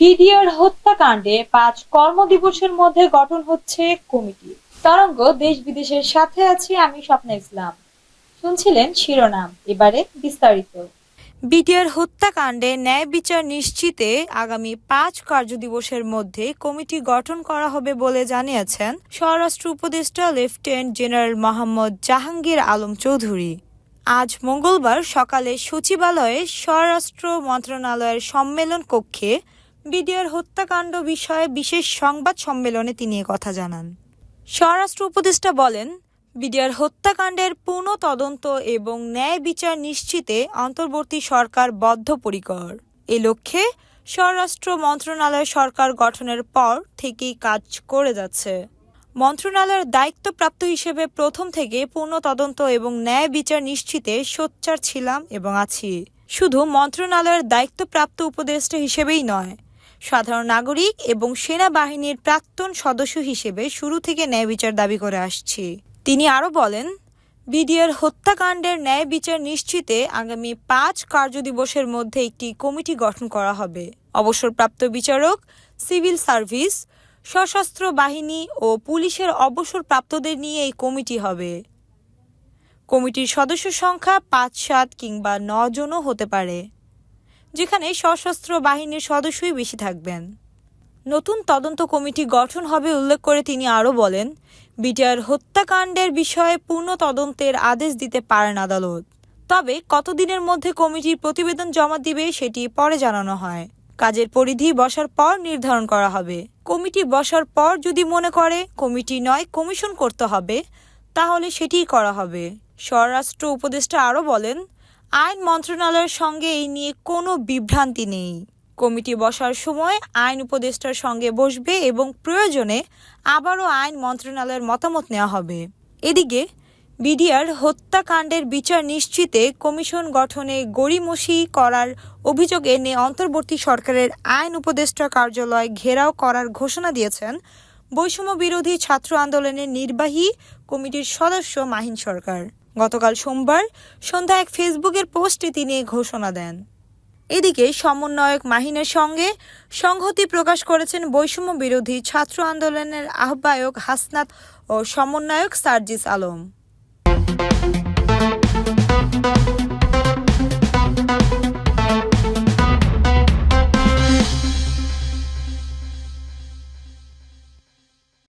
BDR হত্যাকাণ্ডে ৫ কর্মদিবসের মধ্যে গঠন হচ্ছে কমিটি। তরঙ্গ দেশ বিদেশের সাথে আছি, আমি স্বপ্না ইসলাম। শুনছিলেন শিরোনাম, এবারে বিস্তারিত। বিডিআর হত্যাকাণ্ডে ন্যায় বিচার নিশ্চিতে আগামী ৫ কার্যদিবসের মধ্যে কমিটি গঠন করা হবে বলে জানিয়েছেন স্বরাষ্ট্র উপদেষ্টা লেফটেন্যান্ট জেনারেল মোহাম্মদ জাহাঙ্গীর আলম চৌধুরী। আজ মঙ্গলবার সকালে সচিবালয়ে স্বরাষ্ট্র মন্ত্রণালয়ের সম্মেলন কক্ষে বিডিআর হত্যাকাণ্ড বিষয়ে বিশেষ সংবাদ সম্মেলনে তিনি কথা জানান। স্বরাষ্ট্র উপদেষ্টা বলেন, বিডিআর হত্যাকাণ্ডের পূর্ণ তদন্ত এবং ন্যায় বিচার নিশ্চিতে অন্তর্বর্তী সরকার বদ্ধপরিকর। এ লক্ষ্যে স্বরাষ্ট্র মন্ত্রণালয় সরকার গঠনের পর থেকেই কাজ করে যাচ্ছে। মন্ত্রণালয়ের দায়িত্বপ্রাপ্ত হিসেবে প্রথম থেকে পূর্ণ তদন্ত এবং ন্যায় বিচার নিশ্চিতে সোচ্চার ছিলাম এবং আছি। শুধু মন্ত্রণালয়ের দায়িত্বপ্রাপ্ত উপদেষ্টা হিসেবেই নয়, সাধারণ নাগরিক এবং সেনাবাহিনীর প্রাক্তন সদস্য হিসেবে শুরু থেকে ন্যায় বিচার দাবি করে আসছি। তিনি আরও বলেন, বিডিআর হত্যাকাণ্ডের ন্যায় বিচার নিশ্চিতে আগামী ৫ কার্যদিবসের মধ্যে একটি কমিটি গঠন করা হবে। অবসরপ্রাপ্ত বিচারক, সিভিল সার্ভিস, সশস্ত্র বাহিনী ও পুলিশের অবসরপ্রাপ্তদের নিয়ে এই কমিটি হবে। কমিটির সদস্য সংখ্যা ৫, ৭ কিংবা ৯ জনও হতে পারে, যেখানে সশস্ত্র বাহিনীর সদস্যই বেশি থাকবেন। নতুন তদন্ত কমিটি গঠন হবে উল্লেখ করে তিনি আরও বলেন, বিডিআর হত্যাকাণ্ডের বিষয়ে পূর্ণ তদন্তের আদেশ দিতে পারেন আদালত। তবে কতদিনের মধ্যে কমিটির প্রতিবেদন জমা দিবে সেটি পরে জানানো হয়। কাজের পরিধি বসার পর নির্ধারণ করা হবে। কমিটি বসার পর যদি মনে করে কমিটি নয় কমিশন করতে হবে, তাহলে সেটিই করা হবে। স্বরাষ্ট্র উপদেষ্টা আরও বলেন, আইন মন্ত্রণালয়ের সঙ্গে এই নিয়ে কোনো বিভ্রান্তি নেই। কমিটি বসার সময় আইন উপদেষ্টার সঙ্গে বসবে এবং প্রয়োজনে আবারও আইন মন্ত্রণালয়ের মতামত নেওয়া হবে। এদিকে বিডিআর হত্যাকাণ্ডের বিচার নিশ্চিতে কমিশন গঠনে গড়িমসি করার অভিযোগ এনে অন্তর্বর্তী সরকারের আইন উপদেষ্টা কার্যালয় ঘেরাও করার ঘোষণা দিয়েছেন বৈষম্য বিরোধী ছাত্র আন্দোলনের নির্বাহী কমিটির সদস্য মাহিন সরকার। গতকাল সোমবার সন্ধ্যায় এক ফেসবুকের পোস্টে তিনি এই ঘোষণা দেন। এদিকে সমন্বয়ক মাহিনের সঙ্গে সংহতি প্রকাশ করেছেন বৈষম্য বিরোধী ছাত্র আন্দোলনের আহ্বায়ক হাসনাত ও সমন্বয়ক সার্জিস আলম।